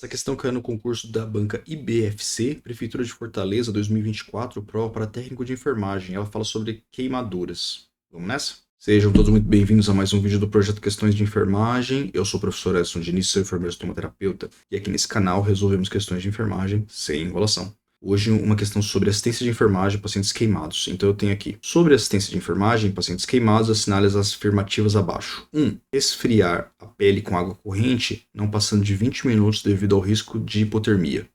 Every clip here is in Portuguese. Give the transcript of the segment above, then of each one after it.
Essa questão caiu no concurso da banca IBFC, Prefeitura de Fortaleza 2024, prova para técnico de enfermagem. Ela fala sobre queimaduras. Vamos nessa? Sejam todos muito bem-vindos a mais um vídeo do projeto Questões de Enfermagem. Eu sou o professor Edson Diniz, sou enfermeiro estomaterapeuta, e aqui nesse canal resolvemos questões de enfermagem sem enrolação. Hoje uma questão sobre assistência de enfermagem em pacientes queimados. Então eu tenho aqui, sobre assistência de enfermagem em pacientes queimados, assinale as afirmativas abaixo. 1. Esfriar a pele com água corrente, não passando de 20 minutos devido ao risco de hipotermia.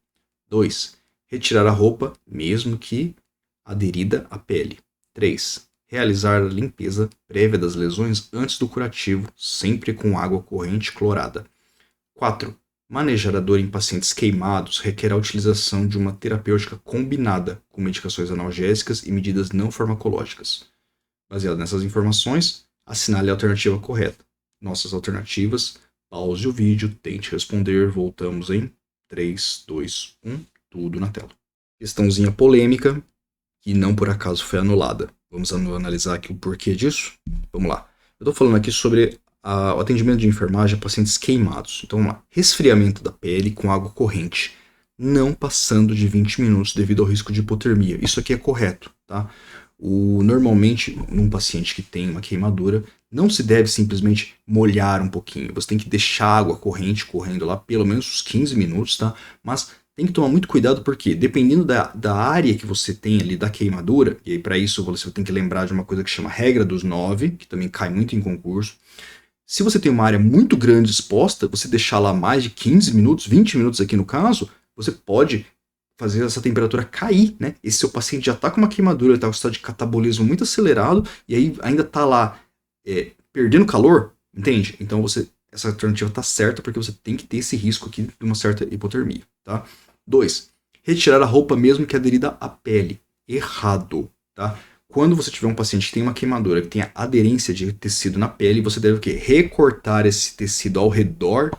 2. Retirar a roupa, mesmo que aderida à pele. 3. Realizar a limpeza prévia das lesões antes do curativo, sempre com água corrente clorada. 4. Manejar a dor em pacientes queimados requer a utilização de uma terapêutica combinada com medicações analgésicas e medidas não farmacológicas. Baseado nessas informações, assinale a alternativa correta. Nossas alternativas, pause o vídeo, tente responder, voltamos em 3, 2, 1, tudo na tela. Questãozinha polêmica, que não por acaso foi anulada. Vamos analisar aqui o porquê disso? Vamos lá. Eu estou falando aqui sobre o atendimento de enfermagem a pacientes queimados. Então vamos lá. Resfriamento da pele com água corrente, não passando de 20 minutos devido ao risco de hipotermia. Isso aqui é correto, tá? Normalmente, num paciente que tem uma queimadura, não se deve simplesmente molhar um pouquinho. Você tem que deixar a água corrente correndo lá pelo menos uns 15 minutos, tá? Mas tem que tomar muito cuidado porque, dependendo da área que você tem ali da queimadura, e aí para isso você tem que lembrar de uma coisa que chama regra dos 9, que também cai muito em concurso. Se você tem uma área muito grande exposta, você deixar lá mais de 15 minutos, 20 minutos aqui no caso, você pode fazer essa temperatura cair, né? Esse seu paciente já está com uma queimadura, ele está com um estado de catabolismo muito acelerado, e aí ainda está lá perdendo calor, entende? Então essa alternativa está certa, porque você tem que ter esse risco aqui de uma certa hipotermia, tá? 2. Retirar a roupa mesmo que aderida à pele. Errado, tá? Quando você tiver um paciente que tem uma queimadura, que tem a aderência de tecido na pele, você deve o quê? Recortar esse tecido ao redor,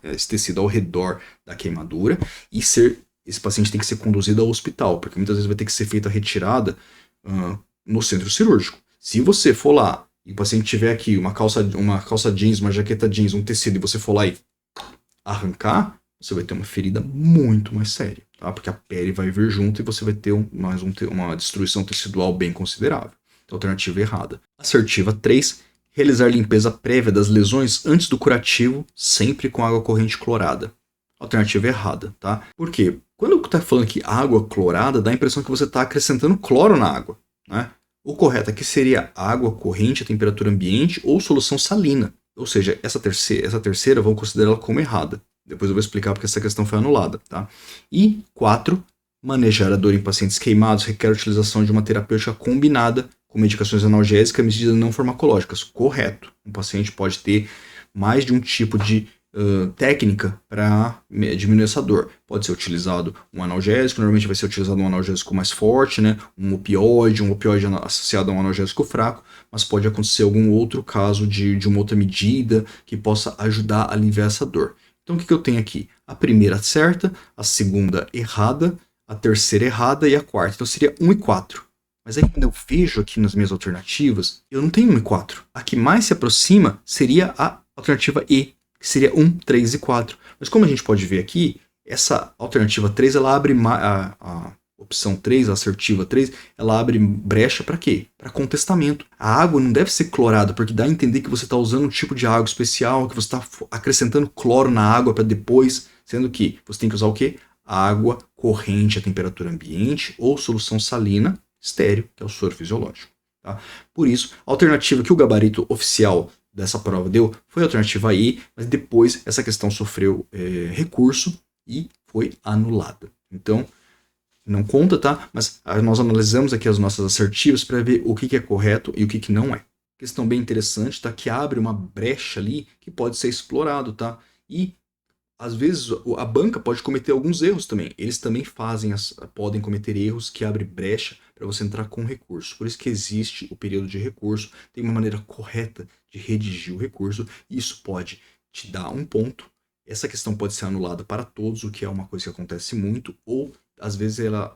esse tecido ao redor da queimadura, e esse paciente tem que ser conduzido ao hospital, porque muitas vezes vai ter que ser feita a retirada no centro cirúrgico. Se você for lá e o paciente tiver aqui uma calça jeans, uma jaqueta jeans, um tecido, e você for lá e arrancar, você vai ter uma ferida muito mais séria, tá? Porque a pele vai vir junto e você vai ter uma destruição tecidual bem considerável. Então, alternativa errada. Assertiva 3. Realizar limpeza prévia das lesões antes do curativo, sempre com água corrente clorada. Alternativa errada, tá? Por quê? Quando está falando que água clorada, dá a impressão que você está acrescentando cloro na água, né? O correto aqui seria água corrente a temperatura ambiente ou solução salina. Ou seja, essa terceira vão considerá-la como errada. Depois eu vou explicar porque essa questão foi anulada, tá? E 4. Manejar a dor em pacientes queimados requer a utilização de uma terapêutica combinada com medicações analgésicas e medidas não farmacológicas. Correto. Um paciente pode ter mais de um tipo de técnica para diminuir essa dor. Pode ser utilizado um analgésico, normalmente vai ser utilizado um analgésico mais forte, né? Um opioide associado a um analgésico fraco, mas pode acontecer algum outro caso de uma outra medida que possa ajudar a aliviar essa dor. Então o que eu tenho aqui? A primeira certa, a segunda errada, a terceira errada e a quarta. Então seria 1 e 4. Mas aí quando eu vejo aqui nas minhas alternativas, eu não tenho 1 e 4. A que mais se aproxima seria a alternativa E, que seria 1, 3 e 4. Mas como a gente pode ver aqui, essa alternativa 3, ela abre a opção 3, a assertiva 3, ela abre brecha para quê? Para contestamento. A água não deve ser clorada, porque dá a entender que você está usando um tipo de água especial, que você está acrescentando cloro na água para depois, sendo que você tem que usar o quê? Água corrente a temperatura ambiente ou solução salina estéril, que é o soro fisiológico. Tá? Por isso, a alternativa que o gabarito oficial dessa prova deu foi a alternativa E, mas depois essa questão sofreu recurso e foi anulada. Então, não conta, tá? Mas nós analisamos aqui as nossas assertivas para ver o que é correto e o que não é. Questão bem interessante, tá? Que abre uma brecha ali que pode ser explorado, tá? E às vezes a banca pode cometer alguns erros também. Eles também podem cometer erros que abrem brecha para você entrar com recurso. Por isso que existe o período de recurso, tem uma maneira correta de redigir o recurso, e isso pode te dar um ponto. Essa questão pode ser anulada para todos, o que é uma coisa que acontece muito, ou às vezes ela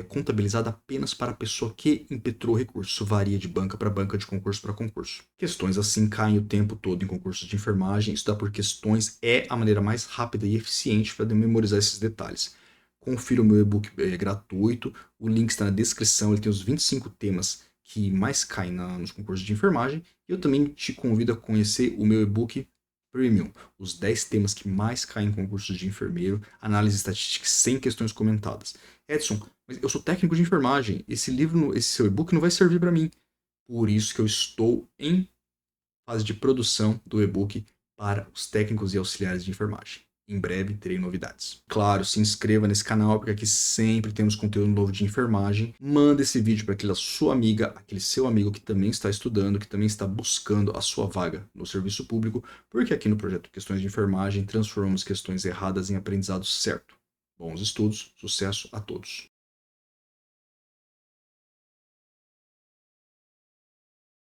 contabilizada apenas para a pessoa que impetrou recurso. Isso varia de banca para banca, de concurso para concurso. Questões assim caem o tempo todo em concursos de enfermagem. Estudar por questões é a maneira mais rápida e eficiente para memorizar esses detalhes. Confira o meu e-book gratuito, o link está na descrição, ele tem os 25 temas que mais caem nos concursos de enfermagem. E eu também te convido a conhecer o meu e-book Premium, os 10 temas que mais caem em concursos de enfermeiro, análise estatística sem questões comentadas. Edson, mas eu sou técnico de enfermagem, esse livro, esse seu e-book não vai servir para mim. Por isso que eu estou em fase de produção do e-book para os técnicos e auxiliares de enfermagem. Em breve terei novidades. Claro, se inscreva nesse canal, porque aqui sempre temos conteúdo novo de enfermagem. Manda esse vídeo para aquela sua amiga, aquele seu amigo que também está estudando, que também está buscando a sua vaga no serviço público, porque aqui no projeto Questões de Enfermagem transformamos questões erradas em aprendizado certo. Bons estudos, sucesso a todos.